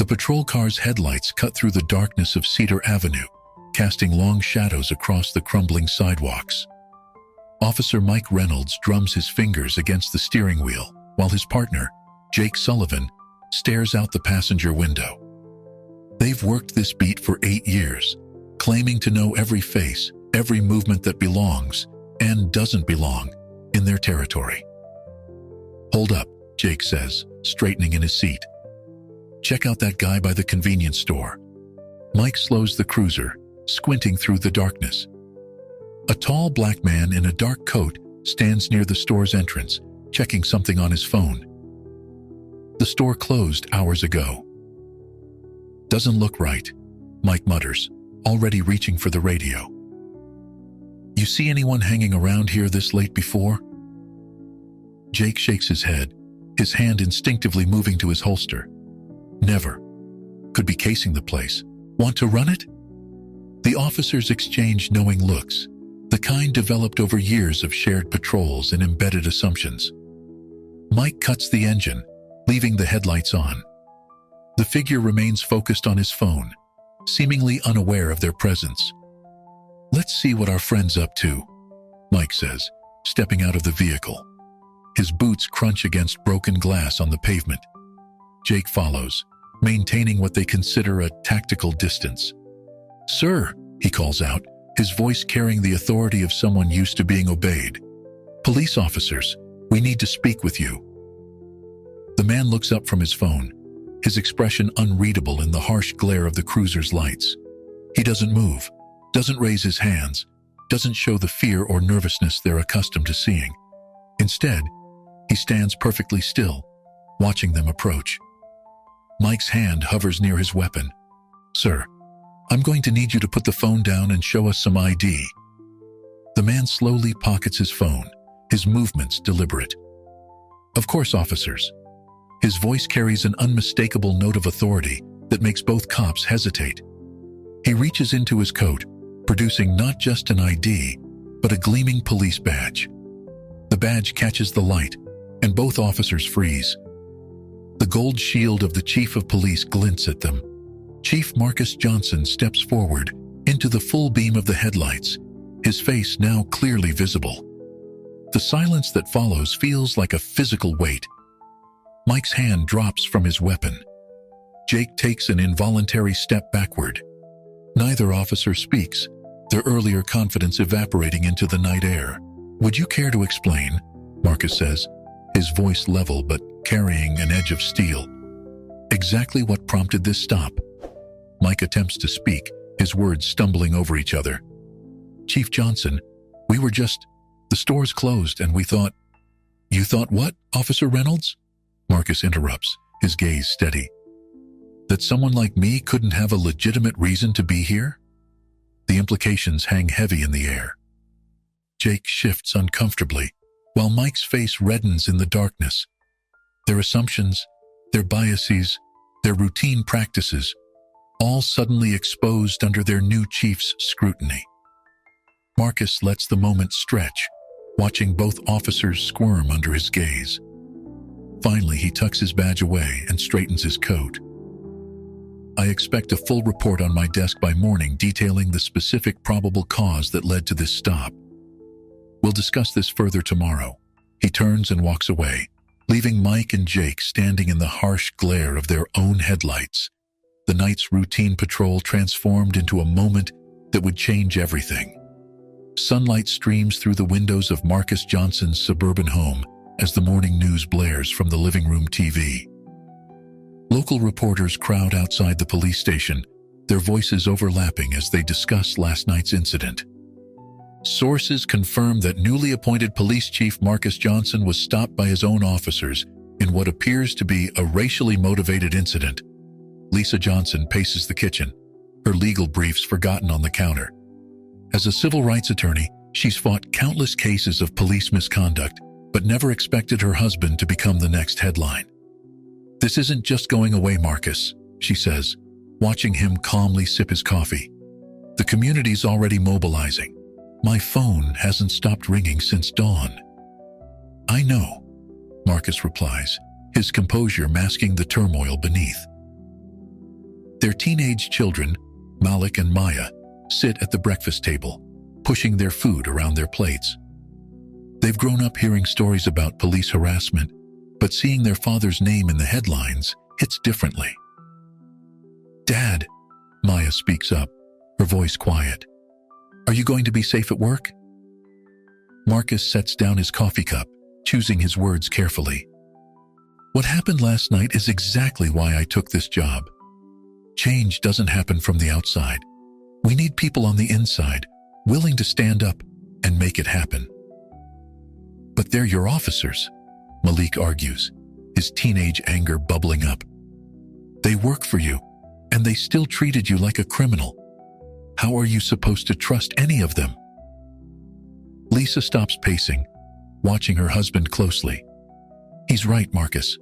The patrol car's headlights cut through the darkness of Cedar Avenue, casting long shadows across the crumbling sidewalks. Officer Mike Reynolds drums his fingers against the steering wheel, while his partner, Jake Sullivan, stares out the passenger window. They've worked this beat for 8 years, claiming to know every face, every movement that belongs, and doesn't belong, in their territory. "Hold up," Jake says, straightening in his seat. "Check out that guy by the convenience store." Mike slows the cruiser, squinting through the darkness. A tall black man in a dark coat stands near the store's entrance, checking something on his phone. "The store closed hours ago." "Doesn't look right," Mike mutters, already reaching for the radio. "You see anyone hanging around here this late before?" Jake shakes his head, his hand instinctively moving to his holster. "Never. Could be casing the place. Want to run it?" The officers exchange knowing looks, the kind developed over years of shared patrols and embedded assumptions. Mike cuts the engine, leaving the headlights on. The figure remains focused on his phone, seemingly unaware of their presence. "Let's see what our friend's up to," Mike says, stepping out of the vehicle. His boots crunch against broken glass on the pavement. Jake follows, maintaining what they consider a tactical distance. "Sir," he calls out, his voice carrying the authority of someone used to being obeyed. "Police officers, we need to speak with you." The man looks up from his phone, his expression unreadable in the harsh glare of the cruiser's lights. He doesn't move, doesn't raise his hands, doesn't show the fear or nervousness they're accustomed to seeing. Instead, he stands perfectly still, watching them approach. Mike's hand hovers near his weapon. "Sir, I'm going to need you to put the phone down and show us some ID." The man slowly pockets his phone, his movements deliberate. "Of course, officers." His voice carries an unmistakable note of authority that makes both cops hesitate. He reaches into his coat, producing not just an ID, but a gleaming police badge. The badge catches the light, and both officers freeze. The gold shield of the chief of police glints at them. Chief Marcus Johnson steps forward into the full beam of the headlights, his face now clearly visible. The silence that follows feels like a physical weight. Mike's hand drops from his weapon. Jake takes an involuntary step backward. Neither officer speaks, their earlier confidence evaporating into the night air. "Would you care to explain?" Marcus says, his voice level but carrying an edge of steel. "Exactly what prompted this stop?" Mike attempts to speak, his words stumbling over each other. "Chief Johnson, the store's closed and we thought—" "You thought what, Officer Reynolds?" Marcus interrupts, his gaze steady. "That someone like me couldn't have a legitimate reason to be here?" The implications hang heavy in the air. Jake shifts uncomfortably, while Mike's face reddens in the darkness. Their assumptions, their biases, their routine practices, all suddenly exposed under their new chief's scrutiny. Marcus lets the moment stretch, watching both officers squirm under his gaze. Finally, he tucks his badge away and straightens his coat. "I expect a full report on my desk by morning detailing the specific probable cause that led to this stop. We'll discuss this further tomorrow." He turns and walks away, leaving Mike and Jake standing in the harsh glare of their own headlights. The night's routine patrol transformed into a moment that would change everything. Sunlight streams through the windows of Marcus Johnson's suburban home as the morning news blares from the living room TV. Local reporters crowd outside the police station, their voices overlapping as they discuss last night's incident. Sources confirm that newly appointed police chief Marcus Johnson was stopped by his own officers in what appears to be a racially motivated incident. Lisa Johnson paces the kitchen, her legal briefs forgotten on the counter. As a civil rights attorney, she's fought countless cases of police misconduct, but never expected her husband to become the next headline. "This isn't just going away, Marcus," she says, watching him calmly sip his coffee. "The community's already mobilizing. My phone hasn't stopped ringing since dawn." "I know," Marcus replies, his composure masking the turmoil beneath. Their teenage children, Malik and Maya, sit at the breakfast table, pushing their food around their plates. They've grown up hearing stories about police harassment, but seeing their father's name in the headlines hits differently. "Dad," Maya speaks up, her voice quiet. "Are you going to be safe at work?" Marcus sets down his coffee cup, choosing his words carefully. "What happened last night is exactly why I took this job. Change doesn't happen from the outside. We need people on the inside, willing to stand up and make it happen." "But they're your officers," Malik argues, his teenage anger bubbling up. "They work for you, and they still treated you like a criminal. How are you supposed to trust any of them?" Lisa stops pacing, watching her husband closely. "He's right, Marcus.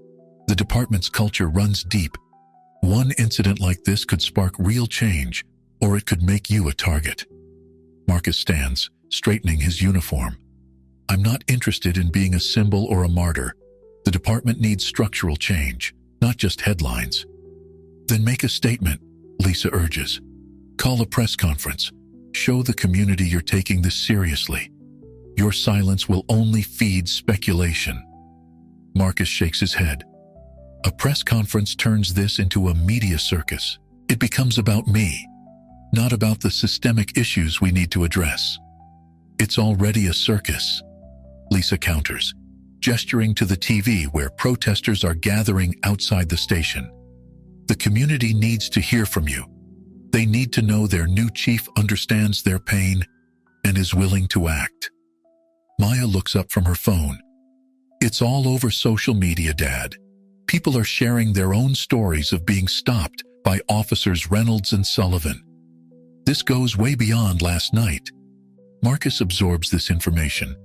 The department's culture runs deep. One incident like this could spark real change, or it could make you a target." Marcus stands, straightening his uniform. "I'm not interested in being a symbol or a martyr. The department needs structural change, not just headlines." "Then make a statement," Lisa urges. "Call a press conference. Show the community you're taking this seriously. Your silence will only feed speculation." Marcus shakes his head. "A press conference turns this into a media circus. It becomes about me, not about the systemic issues we need to address." "It's already a circus," Lisa counters, gesturing to the TV where protesters are gathering outside the station. "The community needs to hear from you. They need to know their new chief understands their pain and is willing to act." Maya looks up from her phone. "It's all over social media, Dad. People are sharing their own stories of being stopped by Officers Reynolds and Sullivan. This goes way beyond last night." Marcus absorbs this information,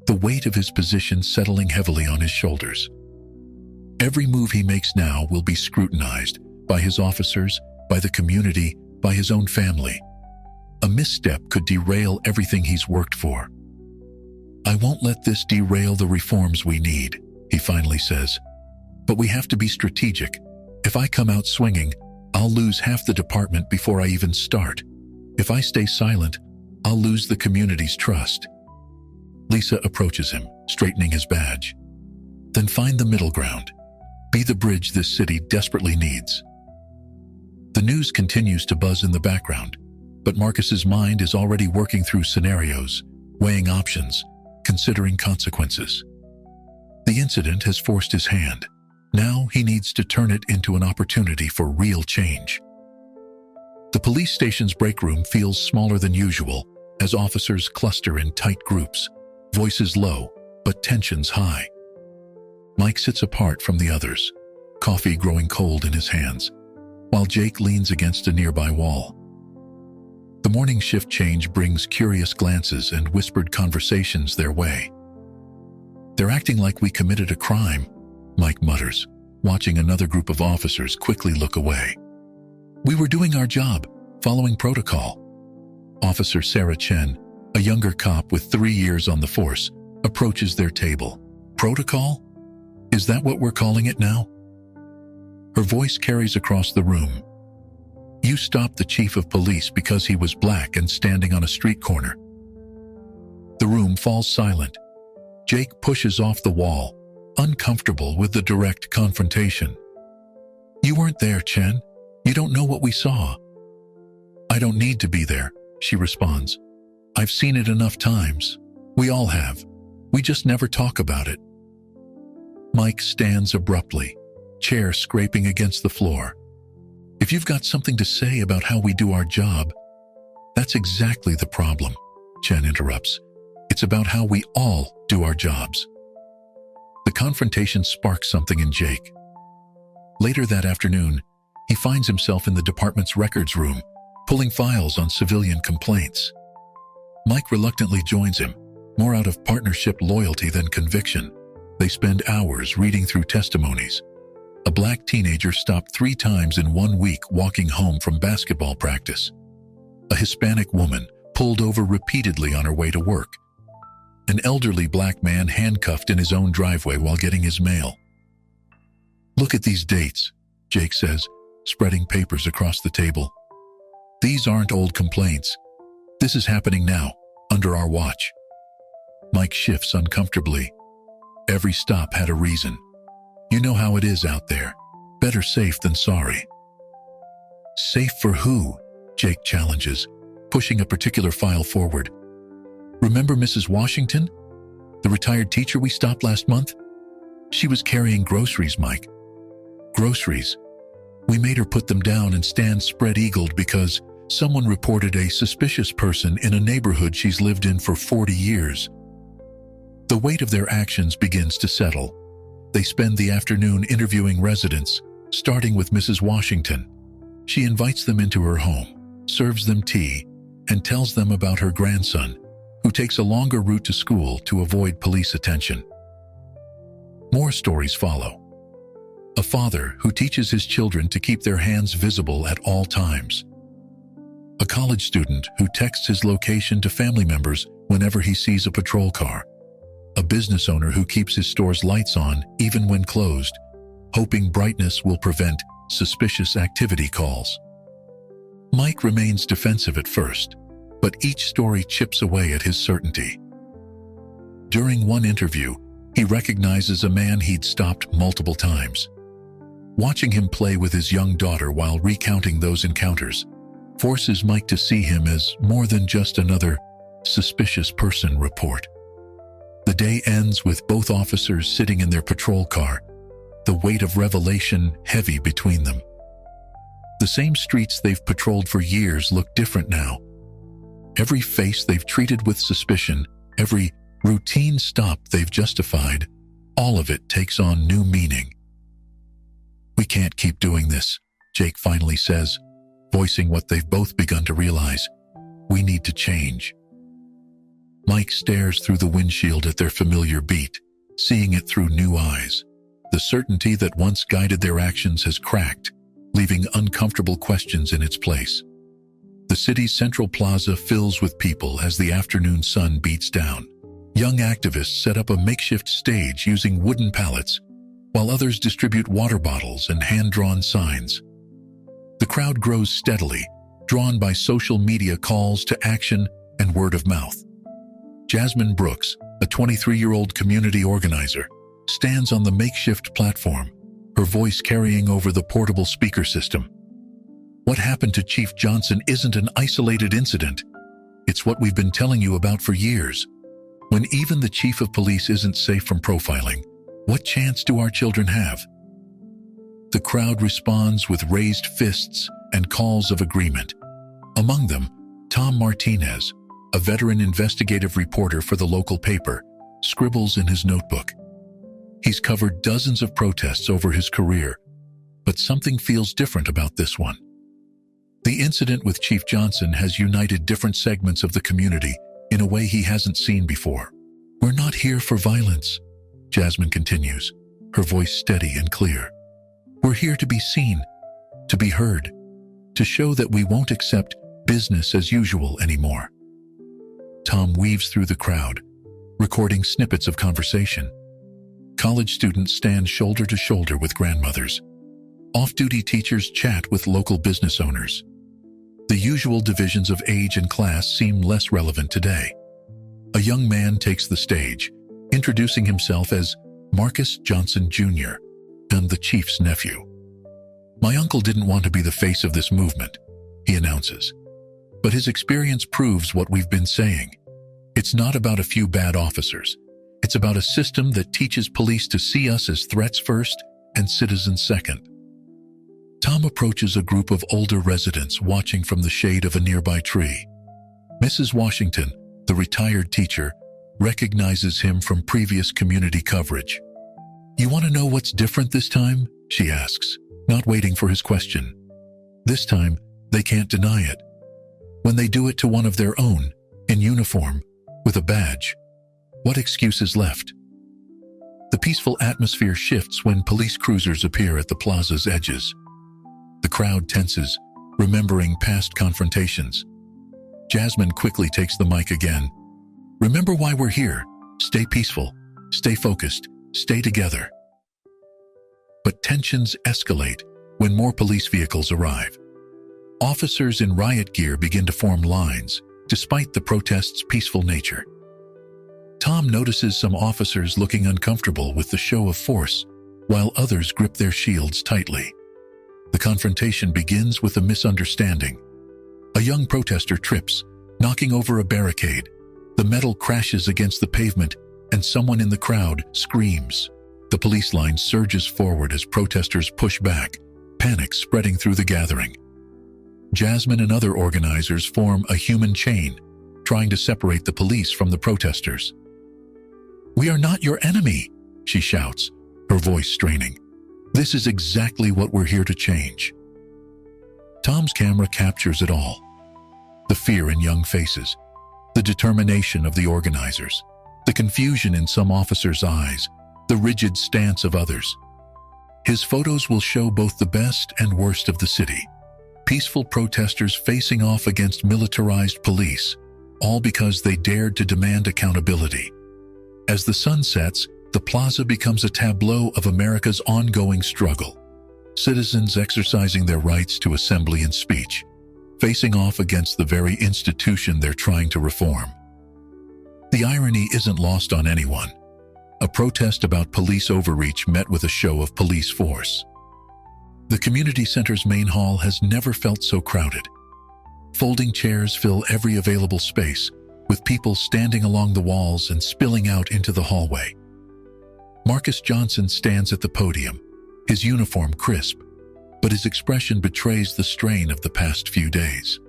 the weight of his position settling heavily on his shoulders. Every move he makes now will be scrutinized by his officers, by the community, by his own family. A misstep could derail everything he's worked for. "I won't let this derail the reforms we need," he finally says. "But we have to be strategic. If I come out swinging, I'll lose half the department before I even start. If I stay silent, I'll lose the community's trust." Lisa approaches him, straightening his badge. "Then find the middle ground. Be the bridge this city desperately needs." The news continues to buzz in the background, but Marcus's mind is already working through scenarios, weighing options, considering consequences. The incident has forced his hand. Now he needs to turn it into an opportunity for real change. The police station's break room feels smaller than usual as officers cluster in tight groups, voices low, but tensions high. Mike sits apart from the others, coffee growing cold in his hands, while Jake leans against a nearby wall. The morning shift change brings curious glances and whispered conversations their way. "They're acting like we committed a crime," Mike mutters, watching another group of officers quickly look away. "We were doing our job, following protocol." Officer Sarah Chen, a younger cop with 3 years on the force, approaches their table. "Protocol? Is that what we're calling it now?" Her voice carries across the room. "You stopped the chief of police because he was black and standing on a street corner." The room falls silent. Jake pushes off the wall, uncomfortable with the direct confrontation. "You weren't there, Chen. You don't know what we saw." "I don't need to be there," she responds. "I've seen it enough times. We all have. We just never talk about it." Mike stands abruptly, chair scraping against the floor. "If you've got something to say about how we do our job—" "That's exactly the problem," Chen interrupts. "It's about how we all do our jobs." The confrontation sparks something in Jake. Later that afternoon, he finds himself in the department's records room, pulling files on civilian complaints. Mike reluctantly joins him, more out of partnership loyalty than conviction. They spend hours reading through testimonies. A black teenager stopped 3 times in 1 week walking home from basketball practice. A Hispanic woman pulled over repeatedly on her way to work. An elderly black man handcuffed in his own driveway while getting his mail. "Look at these dates," Jake says, spreading papers across the table. "These aren't old complaints. This is happening now, under our watch." Mike shifts uncomfortably. Every stop had a reason. "You know how it is out there. Better safe than sorry." "Safe for who?" Jake challenges, pushing a particular file forward. "Remember Mrs. Washington? The retired teacher we stopped last month? She was carrying groceries, Mike. Groceries. We made her put them down and stand spread-eagled because someone reported a suspicious person in a neighborhood she's lived in for 40 years. The weight of their actions begins to settle. They spend the afternoon interviewing residents, starting with Mrs. Washington. She invites them into her home, serves them tea, and tells them about her grandson, who takes a longer route to school to avoid police attention. More stories follow. A father who teaches his children to keep their hands visible at all times. A college student who texts his location to family members whenever he sees a patrol car. A business owner who keeps his store's lights on even when closed, hoping brightness will prevent suspicious activity calls. Mike remains defensive at first, but each story chips away at his certainty. During one interview, he recognizes a man he'd stopped multiple times. Watching him play with his young daughter while recounting those encounters forces Mike to see him as more than just another suspicious person report. The day ends with both officers sitting in their patrol car, the weight of revelation heavy between them. The same streets they've patrolled for years look different now. Every face they've treated with suspicion, every routine stop they've justified, all of it takes on new meaning. "We can't keep doing this," Jake finally says, voicing what they've both begun to realize. "We need to change." Mike stares through the windshield at their familiar beat, seeing it through new eyes. The certainty that once guided their actions has cracked, leaving uncomfortable questions in its place. The city's central plaza fills with people as the afternoon sun beats down. Young activists set up a makeshift stage using wooden pallets, while others distribute water bottles and hand-drawn signs. The crowd grows steadily, drawn by social media calls to action and word of mouth. Jasmine Brooks, a 23-year-old community organizer, stands on the makeshift platform, her voice carrying over the portable speaker system. "What happened to Chief Johnson isn't an isolated incident. It's what we've been telling you about for years. When even the chief of police isn't safe from profiling, what chance do our children have?" The crowd responds with raised fists and calls of agreement. Among them, Tom Martinez, a veteran investigative reporter for the local paper, scribbles in his notebook. He's covered dozens of protests over his career, but something feels different about this one. The incident with Chief Johnson has united different segments of the community in a way he hasn't seen before. "We're not here for violence," Jasmine continues, her voice steady and clear. "We're here to be seen, to be heard, to show that we won't accept business as usual anymore." Tom weaves through the crowd, recording snippets of conversation. College students stand shoulder to shoulder with grandmothers. Off-duty teachers chat with local business owners. The usual divisions of age and class seem less relevant today. A young man takes the stage, introducing himself as Marcus Johnson Jr. and the chief's nephew. "My uncle didn't want to be the face of this movement," he announces. "But his experience proves what we've been saying. It's not about a few bad officers. It's about a system that teaches police to see us as threats first and citizens second." Tom approaches a group of older residents watching from the shade of a nearby tree. Mrs. Washington, the retired teacher, recognizes him from previous community coverage. "You want to know what's different this time?" she asks, not waiting for his question. This time, they can't deny it. When they do it to one of their own, in uniform, with a badge, what excuse is left? The peaceful atmosphere shifts when police cruisers appear at the plaza's edges. The crowd tenses, remembering past confrontations. Jasmine quickly takes the mic again. "Remember why we're here. Stay peaceful, stay focused, stay together." But tensions escalate when more police vehicles arrive. Officers in riot gear begin to form lines, despite the protest's peaceful nature. Tom notices some officers looking uncomfortable with the show of force, while others grip their shields tightly. The confrontation begins with a misunderstanding. A young protester trips, knocking over a barricade. The metal crashes against the pavement, and someone in the crowd screams. The police line surges forward as protesters push back, panic spreading through the gathering. Jasmine and other organizers form a human chain, trying to separate the police from the protesters. "We are not your enemy," she shouts, her voice straining. "This is exactly what we're here to change." Tom's camera captures it all. The fear in young faces, the determination of the organizers, the confusion in some officers' eyes, the rigid stance of others. His photos will show both the best and worst of the city. Peaceful protesters facing off against militarized police, all because they dared to demand accountability. As the sun sets, the plaza becomes a tableau of America's ongoing struggle. Citizens exercising their rights to assembly and speech, facing off against the very institution they're trying to reform. The irony isn't lost on anyone. A protest about police overreach met with a show of police force. The community center's main hall has never felt so crowded. Folding chairs fill every available space, with people standing along the walls and spilling out into the hallway. Marcus Johnson stands at the podium, his uniform crisp, but his expression betrays the strain of the past few days.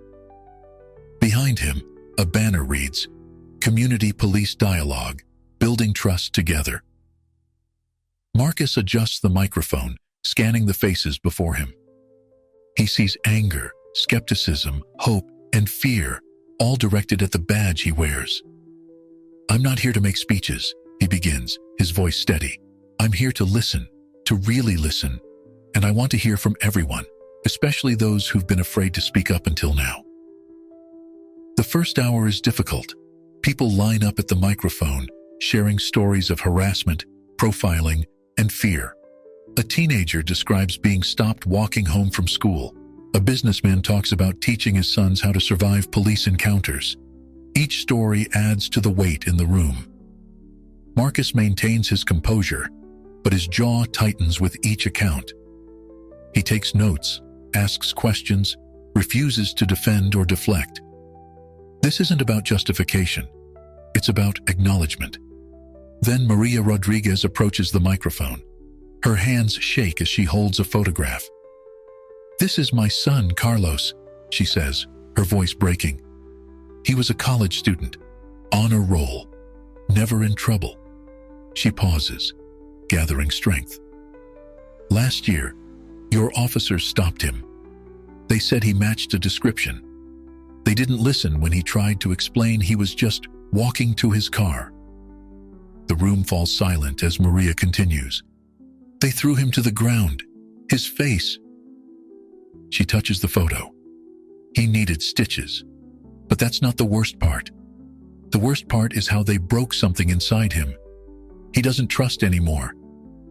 Behind him, a banner reads, "Community Police Dialogue, Building Trust Together." Marcus adjusts the microphone, scanning the faces before him. He sees anger, skepticism, hope, and fear, all directed at the badge he wears. "I'm not here to make speeches," he begins, his voice steady. "I'm here to listen, to really listen, and I want to hear from everyone, especially those who've been afraid to speak up until now." The first hour is difficult. People line up at the microphone, sharing stories of harassment, profiling, and fear. A teenager describes being stopped walking home from school. A businessman talks about teaching his sons how to survive police encounters. Each story adds to the weight in the room. Marcus maintains his composure, but his jaw tightens with each account. He takes notes, asks questions, refuses to defend or deflect. This isn't about justification. It's about acknowledgement. Then Maria Rodriguez approaches the microphone. Her hands shake as she holds a photograph. "This is my son, Carlos," she says, her voice breaking. "He was a college student, on a roll, never in trouble." She pauses, gathering strength. "Last year, your officers stopped him. They said he matched a description. They didn't listen when he tried to explain he was just walking to his car." The room falls silent as Maria continues. "They threw him to the ground, his face." She touches the photo. He needed stitches. But that's not the worst part. The worst part is how they broke something inside him. He doesn't trust anymore.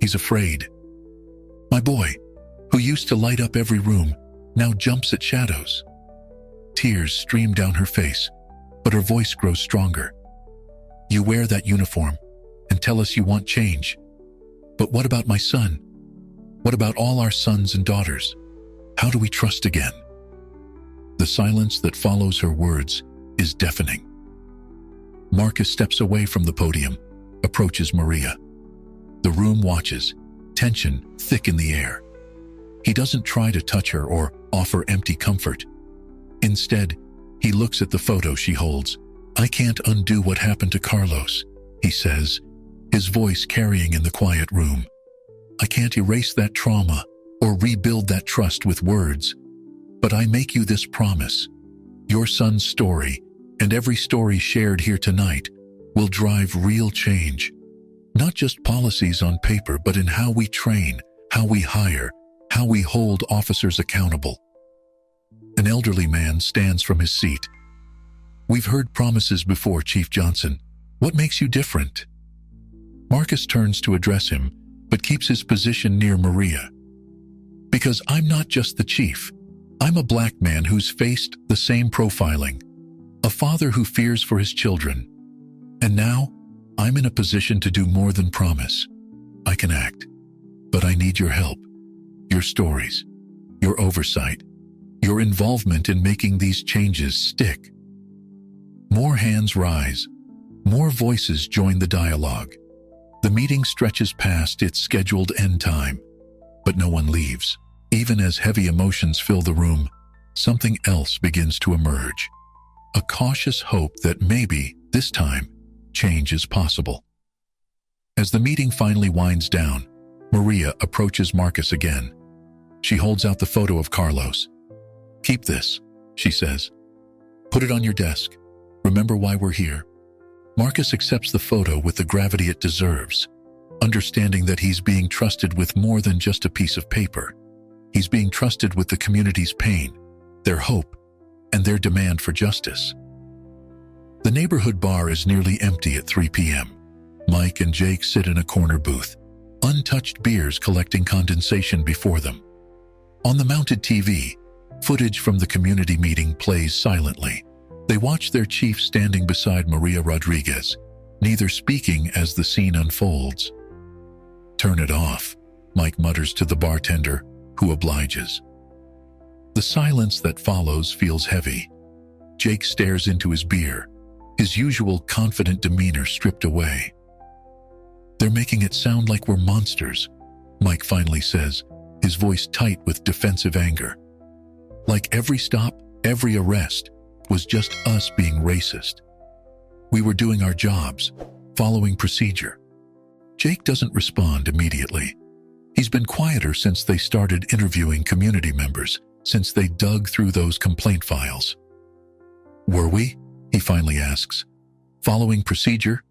He's afraid. "My boy, who used to light up every room, now jumps at shadows." Tears stream down her face, but her voice grows stronger. "You wear that uniform and tell us you want change. But what about my son? What about all our sons and daughters? How do we trust again?" The silence that follows her words is deafening. Marcus steps away from the podium, approaches Maria. The room watches, tension thick in the air. He doesn't try to touch her or offer empty comfort. Instead, he looks at the photo she holds. "I can't undo what happened to Carlos," he says, his voice carrying in the quiet room. "I can't erase that trauma or rebuild that trust with words. But I make you this promise. Your son's story, and every story shared here tonight, will drive real change. Not just policies on paper, but in how we train, how we hire, how we hold officers accountable." An elderly man stands from his seat. "We've heard promises before, Chief Johnson. What makes you different?" Marcus turns to address him, but keeps his position near Maria. Because I'm not just the chief. I'm a black man who's faced the same profiling, a father who fears for his children. And now, I'm in a position to do more than promise. I can act, but I need your help, your stories, your oversight, your involvement in making these changes stick. More hands rise, more voices join the dialogue. The meeting stretches past its scheduled end time, but no one leaves. Even as heavy emotions fill the room, something else begins to emerge. A cautious hope that maybe, this time, change is possible. As the meeting finally winds down, Maria approaches Marcus again. She holds out the photo of Carlos. "Keep this," she says. "Put it on your desk. Remember why we're here." Marcus accepts the photo with the gravity it deserves, understanding that he's being trusted with more than just a piece of paper. He's being trusted with the community's pain, their hope, and their demand for justice. The neighborhood bar is nearly empty at 3 p.m. Mike and Jake sit in a corner booth, untouched beers collecting condensation before them. On the mounted TV, footage from the community meeting plays silently. They watch their chief standing beside Maria Rodriguez, neither speaking as the scene unfolds. "Turn it off," Mike mutters to the bartender, who obliges. The silence that follows feels heavy. Jake stares into his beer, his usual confident demeanor stripped away. "They're making it sound like we're monsters," Mike finally says, his voice tight with defensive anger. "Like every stop, every arrest, was just us being racist. We were doing our jobs, following procedure." Jake doesn't respond immediately. He's been quieter since they started interviewing community members, since they dug through those complaint files. "Were we?" he finally asks. "Following procedure?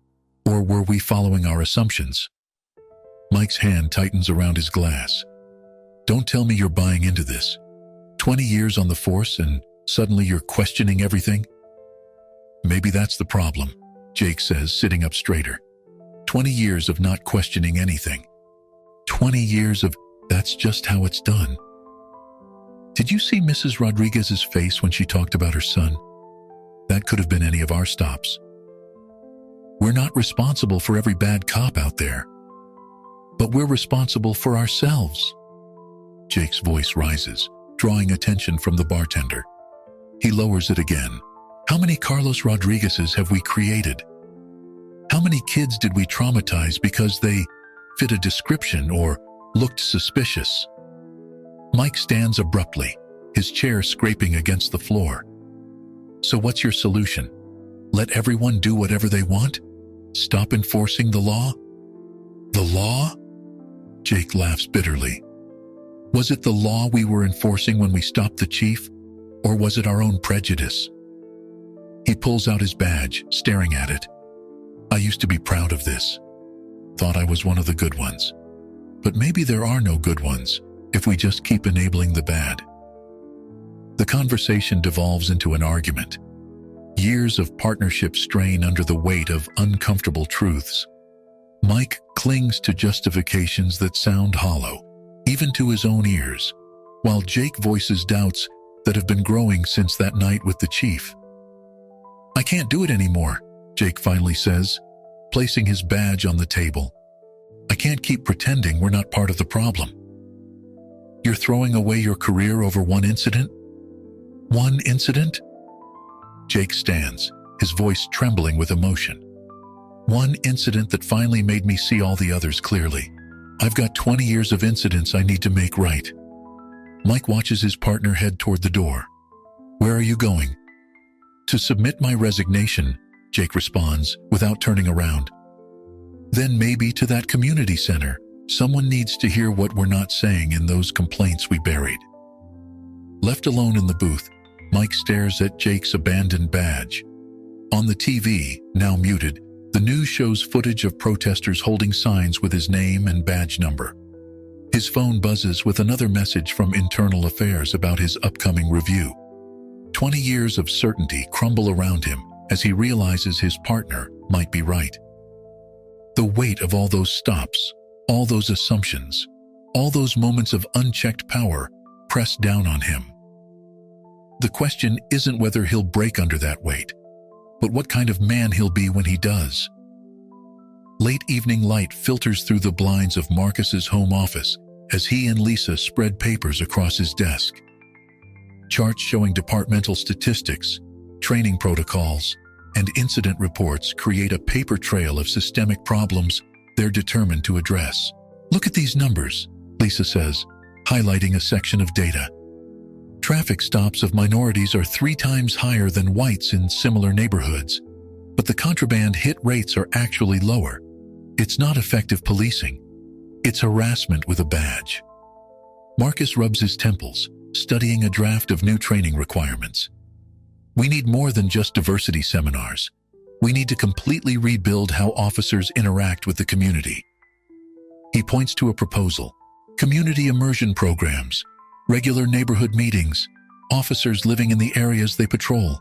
Or were we following our assumptions?" Mike's hand tightens around his glass. "Don't tell me you're buying into this. 20 years on the force and suddenly you're questioning everything?" "Maybe that's the problem," Jake says, sitting up straighter. 20 years of not questioning anything. 20 years of, that's just how it's done. Did you see Mrs. Rodriguez's face when she talked about her son? That could have been any of our stops. We're not responsible for every bad cop out there, but we're responsible for ourselves. Jake's voice rises, drawing attention from the bartender. He lowers it again. How many Carlos Rodriguez's have we created? How many kids did we traumatize because they fit a description or looked suspicious? Mike stands abruptly, his chair scraping against the floor. So what's your solution? Let everyone do whatever they want? Stop enforcing the law? The law? Jake laughs bitterly. Was it the law we were enforcing when we stopped the chief, or was it our own prejudice? He pulls out his badge, staring at it. I used to be proud of this. Thought I was one of the good ones. But maybe there are no good ones if we just keep enabling the bad. The conversation devolves into an argument. Years of partnership strain under the weight of uncomfortable truths. Mike clings to justifications that sound hollow, even to his own ears, while Jake voices doubts that have been growing since that night with the chief. I can't do it anymore, Jake finally says, placing his badge on the table. I can't keep pretending we're not part of the problem. You're throwing away your career over one incident? One incident? Jake stands, his voice trembling with emotion. One incident that finally made me see all the others clearly. I've got 20 years of incidents I need to make right. Mike watches his partner head toward the door. Where are you going? To submit my resignation, Jake responds, without turning around. Then maybe to that community center. Someone needs to hear what we're not saying in those complaints we buried. Left alone in the booth, Mike stares at Jake's abandoned badge. On the TV, now muted, the news shows footage of protesters holding signs with his name and badge number. His phone buzzes with another message from Internal Affairs about his upcoming review. 20 years of certainty crumble around him as he realizes his partner might be right. The weight of all those stops, all those assumptions, All those moments of unchecked power press down on him. The question isn't whether he'll break under that weight, but what kind of man he'll be when he does. Late evening light filters through the blinds of Marcus's home office as he and Lisa spread papers across his desk. Charts showing departmental statistics, training protocols, and incident reports create a paper trail of systemic problems they're determined to address. "Look at these numbers," Lisa says, highlighting a section of data. "Traffic stops of minorities are 3 times higher than whites in similar neighborhoods, but the contraband hit rates are actually lower. It's not effective policing. It's harassment with a badge." Marcus rubs his temples, studying a draft of new training requirements. "We need more than just diversity seminars. We need to completely rebuild how officers interact with the community." He points to a proposal: community immersion programs, regular neighborhood meetings, officers living in the areas they patrol.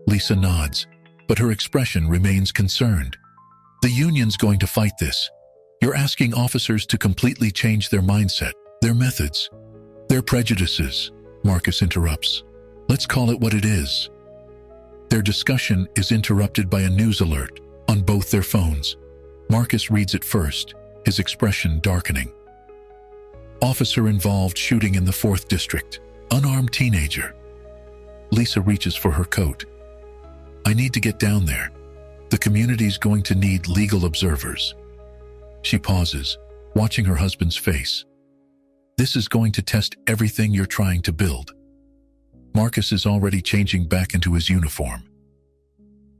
Lisa nods, but her expression remains concerned. "The union's going to fight this. You're asking officers to completely change their mindset, their methods, their prejudices," Marcus interrupts. "Let's call it what it is." Their discussion is interrupted by a news alert on both their phones. Marcus reads it first, his expression darkening. "Officer involved shooting in the 4th District. Unarmed teenager." Lisa reaches for her coat. "I need to get down there. The community's going to need legal observers." She pauses, watching her husband's face. "This is going to test everything you're trying to build." Marcus is already changing back into his uniform.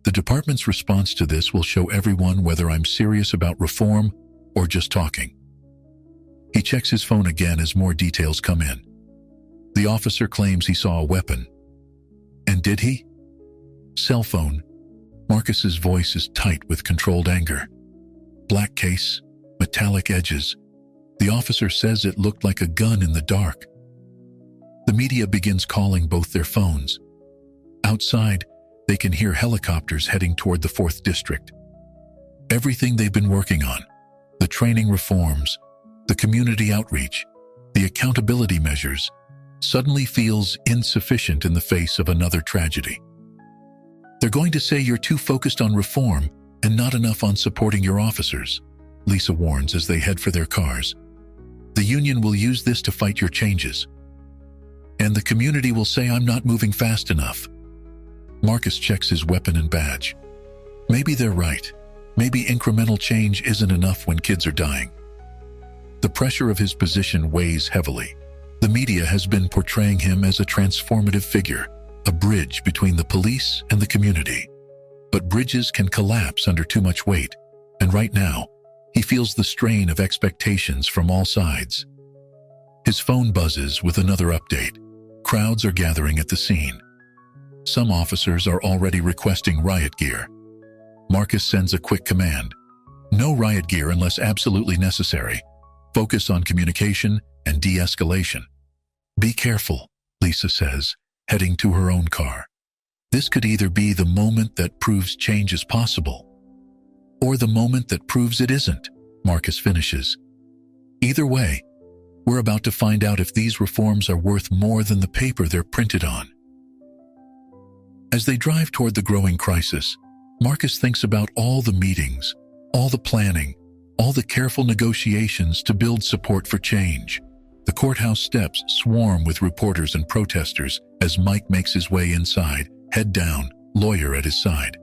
"The department's response to this will show everyone whether I'm serious about reform or just talking." He checks his phone again as more details come in. The officer claims he saw a weapon. And did he? Cell phone. Marcus's voice is tight with controlled anger. Black case, metallic edges. The officer says it looked like a gun in the dark. The media begins calling both their phones. Outside, they can hear helicopters heading toward the 4th District. Everything they've been working on, the training reforms, the community outreach, the accountability measures, suddenly feels insufficient in the face of another tragedy. "They're going to say you're too focused on reform and not enough on supporting your officers," Lisa warns as they head for their cars. "The union will use this to fight your changes. And the community will say I'm not moving fast enough." Marcus checks his weapon and badge. Maybe they're right. Maybe incremental change isn't enough when kids are dying. The pressure of his position weighs heavily. The media has been portraying him as a transformative figure, a bridge between the police and the community. But bridges can collapse under too much weight, and right now, he feels the strain of expectations from all sides. His phone buzzes with another update. Crowds are gathering at the scene. Some officers are already requesting riot gear. Marcus sends a quick command: "No riot gear unless absolutely necessary. Focus on communication and de-escalation." "Be careful," Lisa says, heading to her own car. This could either be the moment that proves change is possible, or the moment that proves it isn't, Marcus finishes. Either way, we're about to find out if these reforms are worth more than the paper they're printed on. As they drive toward the growing crisis, Marcus thinks about all the meetings, all the planning, all the careful negotiations to build support for change. The courthouse steps swarm with reporters and protesters as Mike makes his way inside, head down, lawyer at his side.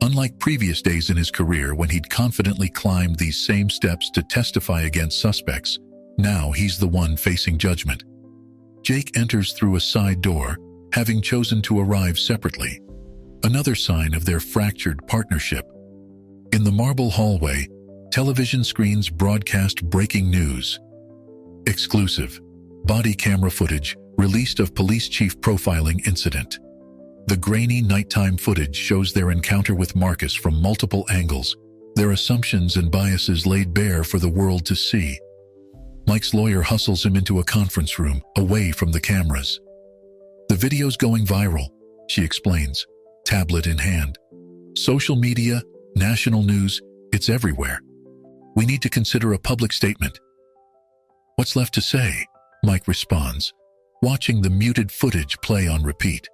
Unlike previous days in his career when he'd confidently climbed these same steps to testify against suspects, now he's the one facing judgment. Jake enters through a side door, having chosen to arrive separately, another sign of their fractured partnership. In the marble hallway, television screens broadcast breaking news. Exclusive: body camera footage released of police chief profiling incident. The grainy nighttime footage shows their encounter with Marcus from multiple angles, their assumptions and biases laid bare for the world to see. Mike's lawyer hustles him into a conference room, away from the cameras. "The video's going viral," she explains, tablet in hand. "Social media, national news, it's everywhere. We need to consider a public statement." What's left to say? Mike responds, watching the muted footage play on repeat.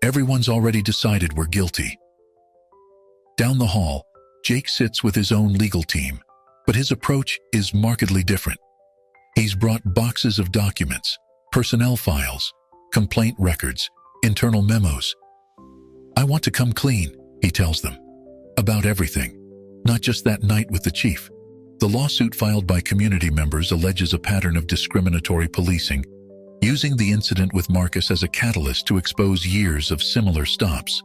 Everyone's already decided we're guilty. Down the hall, Jake sits with his own legal team, but his approach is markedly different. He's brought boxes of documents, personnel files, complaint records, internal memos. I want to come clean, he tells them, about everything, not just that night with the chief. The lawsuit filed by community members alleges a pattern of discriminatory policing, using the incident with Marcus as a catalyst to expose years of similar stops.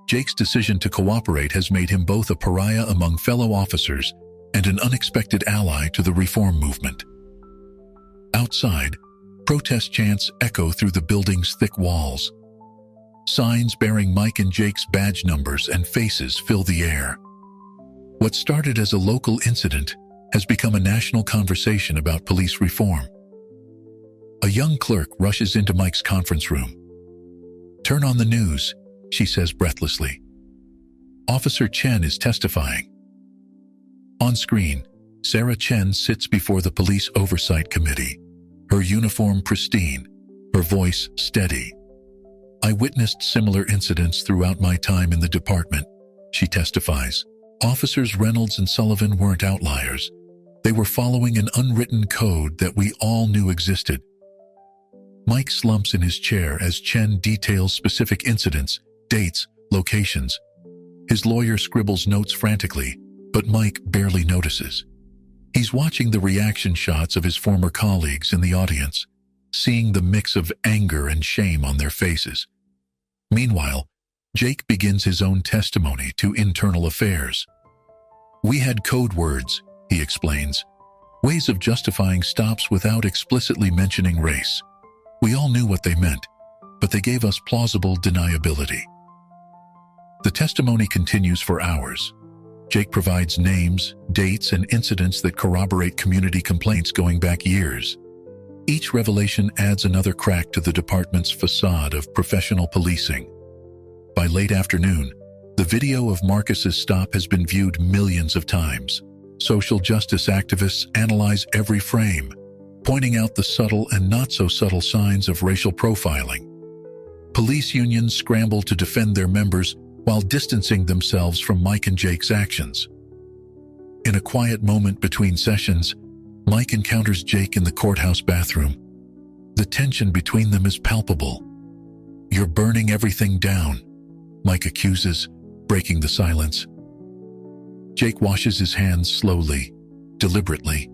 Jake's decision to cooperate has made him both a pariah among fellow officers and an unexpected ally to the reform movement. Outside, protest chants echo through the building's thick walls. Signs bearing Mike and Jake's badge numbers and faces fill the air. What started as a local incident has become a national conversation about police reform. A young clerk rushes into Mike's conference room. "Turn on the news," she says breathlessly. Officer Chen is testifying. On screen, Sarah Chen sits before the Police Oversight Committee, her uniform pristine, her voice steady. "I witnessed similar incidents throughout my time in the department," she testifies. "Officers Reynolds and Sullivan weren't outliers. They were following an unwritten code that we all knew existed." Mike slumps in his chair as Chen details specific incidents, dates, locations. His lawyer scribbles notes frantically, but Mike barely notices. He's watching the reaction shots of his former colleagues in the audience, seeing the mix of anger and shame on their faces. Meanwhile, Jake begins his own testimony to internal affairs. "We had code words," he explains, "ways of justifying stops without explicitly mentioning race. We all knew what they meant, but they gave us plausible deniability." The testimony continues for hours. Jake provides names, dates, and incidents that corroborate community complaints going back years. Each revelation adds another crack to the department's facade of professional policing. By late afternoon, the video of Marcus's stop has been viewed millions of times. Social justice activists analyze every frame, pointing out the subtle and not-so-subtle signs of racial profiling. Police unions scramble to defend their members while distancing themselves from Mike and Jake's actions. In a quiet moment between sessions, Mike encounters Jake in the courthouse bathroom. The tension between them is palpable. "You're burning everything down," Mike accuses, breaking the silence. Jake washes his hands slowly, deliberately.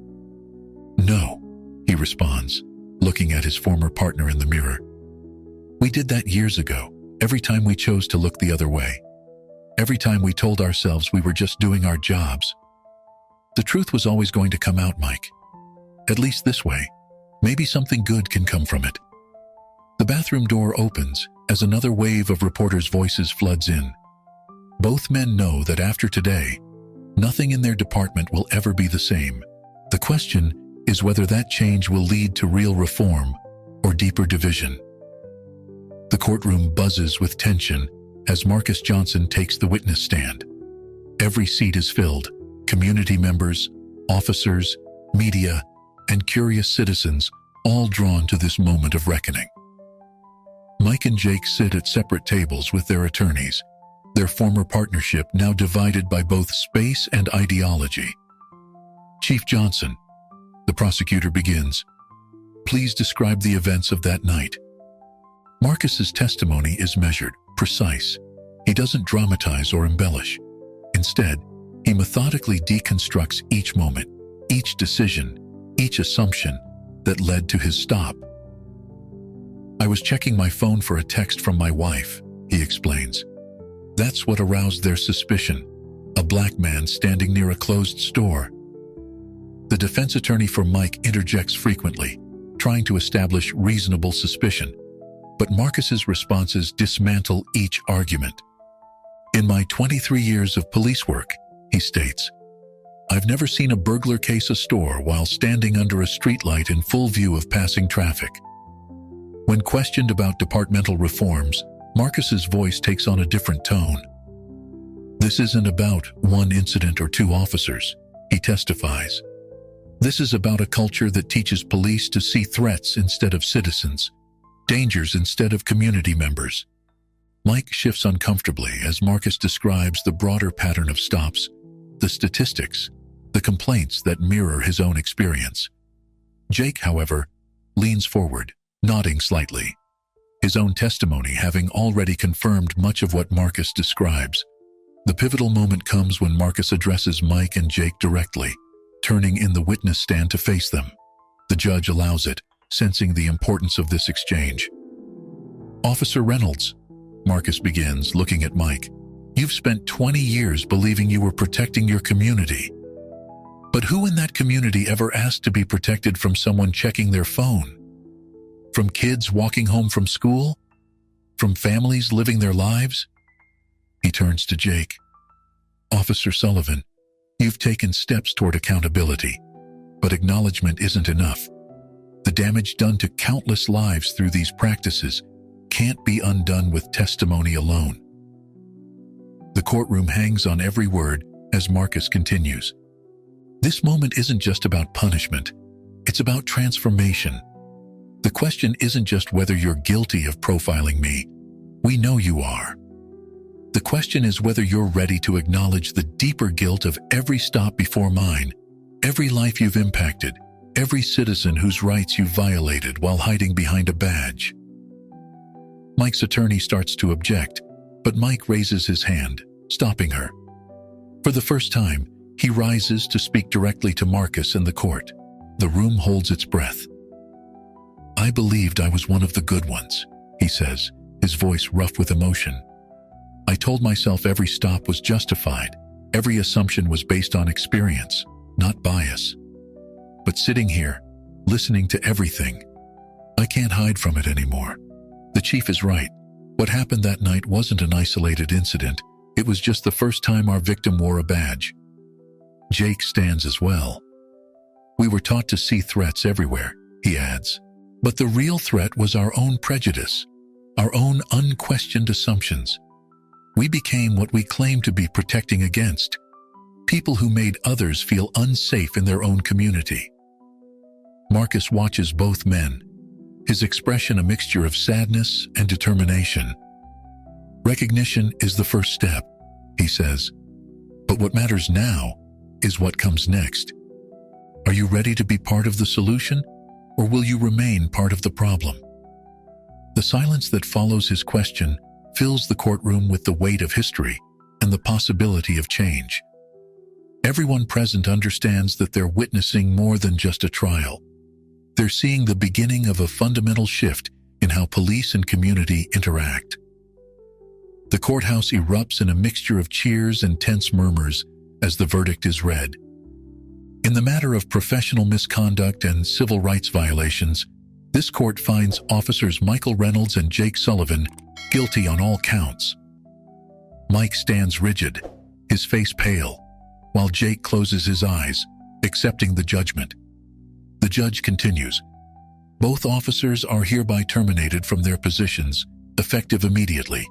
"No," he responds, looking at his former partner in the mirror. "We did that years ago, every time we chose to look the other way. Every time we told ourselves we were just doing our jobs. The truth was always going to come out, Mike. At least this way, maybe something good can come from it." The bathroom door opens as another wave of reporters' voices floods in. Both men know that after today, nothing in their department will ever be the same. The question is whether that change will lead to real reform or deeper division. The courtroom buzzes with tension as Marcus Johnson takes the witness stand. Every seat is filled, community members, officers, media, and curious citizens all drawn to this moment of reckoning. Mike and Jake sit at separate tables with their attorneys, their former partnership now divided by both space and ideology. "Chief Johnson," the prosecutor begins, "please describe the events of that night." Marcus's testimony is measured, precise. He doesn't dramatize or embellish. Instead, he methodically deconstructs each moment, each decision, each assumption that led to his stop. "I was checking my phone for a text from my wife," he explains. "That's what aroused their suspicion, a black man standing near a closed store." The defense attorney for Mike interjects frequently, trying to establish reasonable suspicion, but Marcus's responses dismantle each argument. "In my 23 years of police work," he states, "I've never seen a burglar case a store while standing under a streetlight in full view of passing traffic." When questioned about departmental reforms, Marcus's voice takes on a different tone. "This isn't about one incident or two officers," he testifies. This is about a culture that teaches police to see threats instead of citizens, dangers instead of community members. Mike shifts uncomfortably as Marcus describes the broader pattern of stops, the statistics, the complaints that mirror his own experience. Jake, however, leans forward, nodding slightly, his own testimony having already confirmed much of what Marcus describes. The pivotal moment comes when Marcus addresses Mike and Jake directly, turning in the witness stand to face them. The judge allows it, sensing the importance of this exchange. "Officer Reynolds," Marcus begins, looking at Mike, "you've spent 20 years believing you were protecting your community. But who in that community ever asked to be protected from someone checking their phone? From kids walking home from school? From families living their lives?" He turns to Jake. "Officer Sullivan, you've taken steps toward accountability, but acknowledgement isn't enough. The damage done to countless lives through these practices can't be undone with testimony alone." The courtroom hangs on every word as Marcus continues. This moment isn't just about punishment, it's about transformation. The question isn't just whether you're guilty of profiling me. We know you are. The question is whether you're ready to acknowledge the deeper guilt of every stop before mine, every life you've impacted, every citizen whose rights you've violated while hiding behind a badge. Mike's attorney starts to object, but Mike raises his hand, stopping her. For the first time, he rises to speak directly to Marcus and the court. The room holds its breath. "I believed I was one of the good ones," he says, his voice rough with emotion. "I told myself every stop was justified, every assumption was based on experience, not bias. But sitting here, listening to everything, I can't hide from it anymore. The chief is right. What happened that night wasn't an isolated incident. It was just the first time our victim wore a badge." Jake stands as well. "We were taught to see threats everywhere," he adds. "But the real threat was our own prejudice, our own unquestioned assumptions. We became what we claimed to be protecting against, people who made others feel unsafe in their own community." Marcus watches both men, his expression a mixture of sadness and determination. "Recognition is the first step," he says. "But what matters now is what comes next. Are you ready to be part of the solution, or will you remain part of the problem?" The silence that follows his question fills the courtroom with the weight of history and the possibility of change. Everyone present understands that they're witnessing more than just a trial. They're seeing the beginning of a fundamental shift in how police and community interact. The courthouse erupts in a mixture of cheers and tense murmurs as the verdict is read. In the matter of professional misconduct and civil rights violations, this court finds officers Michael Reynolds and Jake Sullivan guilty on all counts. Mike stands rigid, his face pale, while Jake closes his eyes, accepting the judgment. The judge continues, "Both officers are hereby terminated from their positions, effective immediately.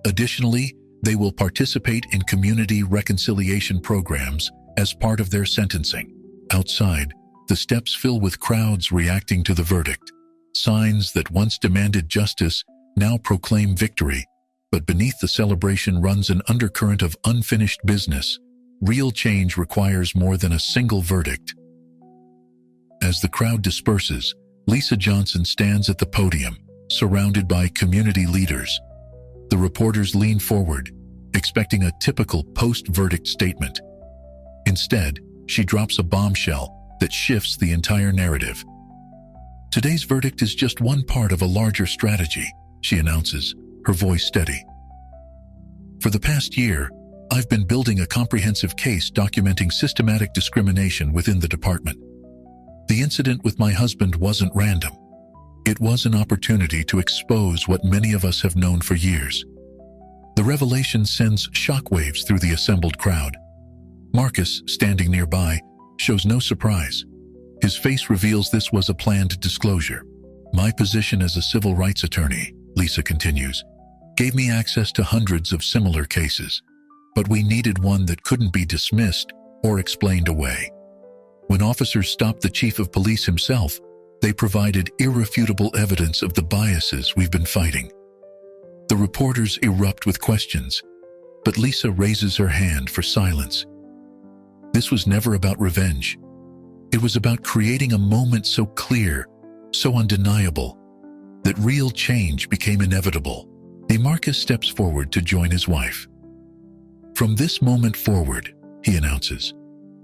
Additionally, they will participate in community reconciliation programs as part of their sentencing." Outside, the steps fill with crowds reacting to the verdict. Signs that once demanded justice now proclaim victory, but beneath the celebration runs an undercurrent of unfinished business. Real change requires more than a single verdict. As the crowd disperses, Lisa Johnson stands at the podium, surrounded by community leaders. The reporters lean forward, expecting a typical post-verdict statement. Instead, she drops a bombshell that shifts the entire narrative. "Today's verdict is just one part of a larger strategy," she announces, her voice steady. "For the past year, I've been building a comprehensive case documenting systematic discrimination within the department. The incident with my husband wasn't random. It was an opportunity to expose what many of us have known for years." The revelation sends shockwaves through the assembled crowd. Marcus, standing nearby, shows no surprise. His face reveals this was a planned disclosure. "My position as a civil rights attorney," Lisa continues, "gave me access to hundreds of similar cases, but we needed one that couldn't be dismissed or explained away. When officers stopped the chief of police himself, they provided irrefutable evidence of the biases we've been fighting. The reporters erupt with questions, but Lisa raises her hand for silence. This was never about revenge. It was about creating a moment so clear, so undeniable, that real change became inevitable. Marcus steps forward to join his wife. From this moment forward, he announces,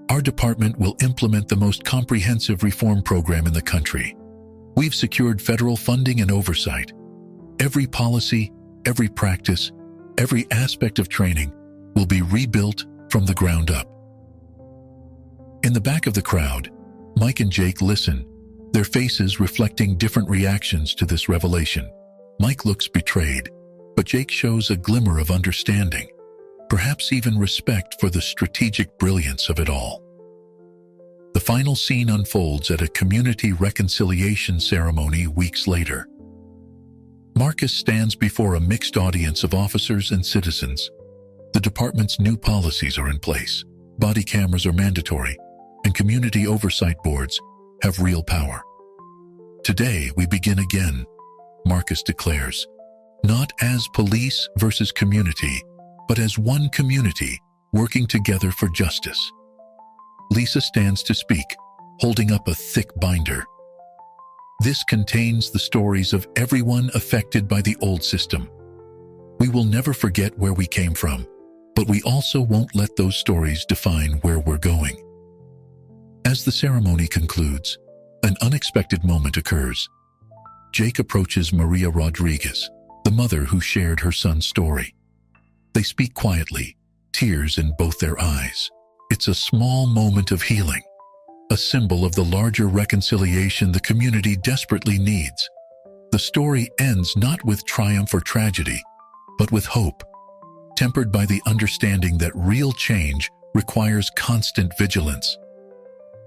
our department will implement the most comprehensive reform program in the country. We've secured federal funding and oversight. Every policy, every practice, every aspect of training will be rebuilt from the ground up. In the back of the crowd, Mike and Jake listen, their faces reflecting different reactions to this revelation. Mike looks betrayed, but Jake shows a glimmer of understanding, perhaps even respect for the strategic brilliance of it all. The final scene unfolds at a community reconciliation ceremony weeks later. Marcus stands before a mixed audience of officers and citizens. The department's new policies are in place. Body cameras are mandatory, and community oversight boards have real power. Today, we begin again, Marcus declares, not as police versus community, but as one community working together for justice. Lisa stands to speak, holding up a thick binder. This contains the stories of everyone affected by the old system. We will never forget where we came from, but we also won't let those stories define where we're going. As the ceremony concludes, an unexpected moment occurs. Jake approaches Maria Rodriguez, the mother who shared her son's story. They speak quietly, tears in both their eyes. It's a small moment of healing, a symbol of the larger reconciliation the community desperately needs. The story ends not with triumph or tragedy, but with hope, tempered by the understanding that real change requires constant vigilance.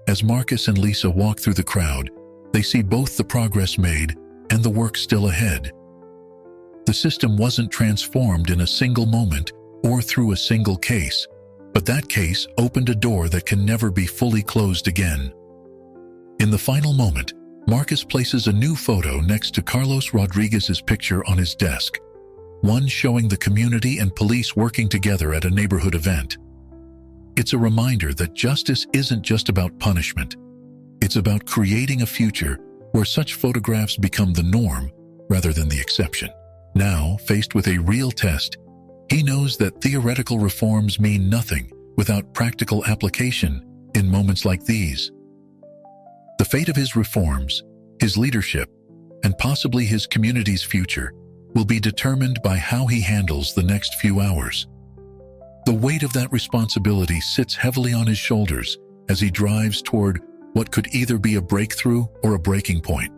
As Marcus and Lisa walk through the crowd, they see both the progress made and the work still ahead. The system wasn't transformed in a single moment or through a single case, but that case opened a door that can never be fully closed again. In the final moment, Marcus places a new photo next to Carlos Rodriguez's picture on his desk, one showing the community and police working together at a neighborhood event. It's a reminder that justice isn't just about punishment. It's about creating a future where such photographs become the norm rather than the exception. Now, faced with a real test, he knows that theoretical reforms mean nothing without practical application in moments like these. The fate of his reforms, his leadership, and possibly his community's future will be determined by how he handles the next few hours. The weight of that responsibility sits heavily on his shoulders as he drives toward what could either be a breakthrough or a breaking point.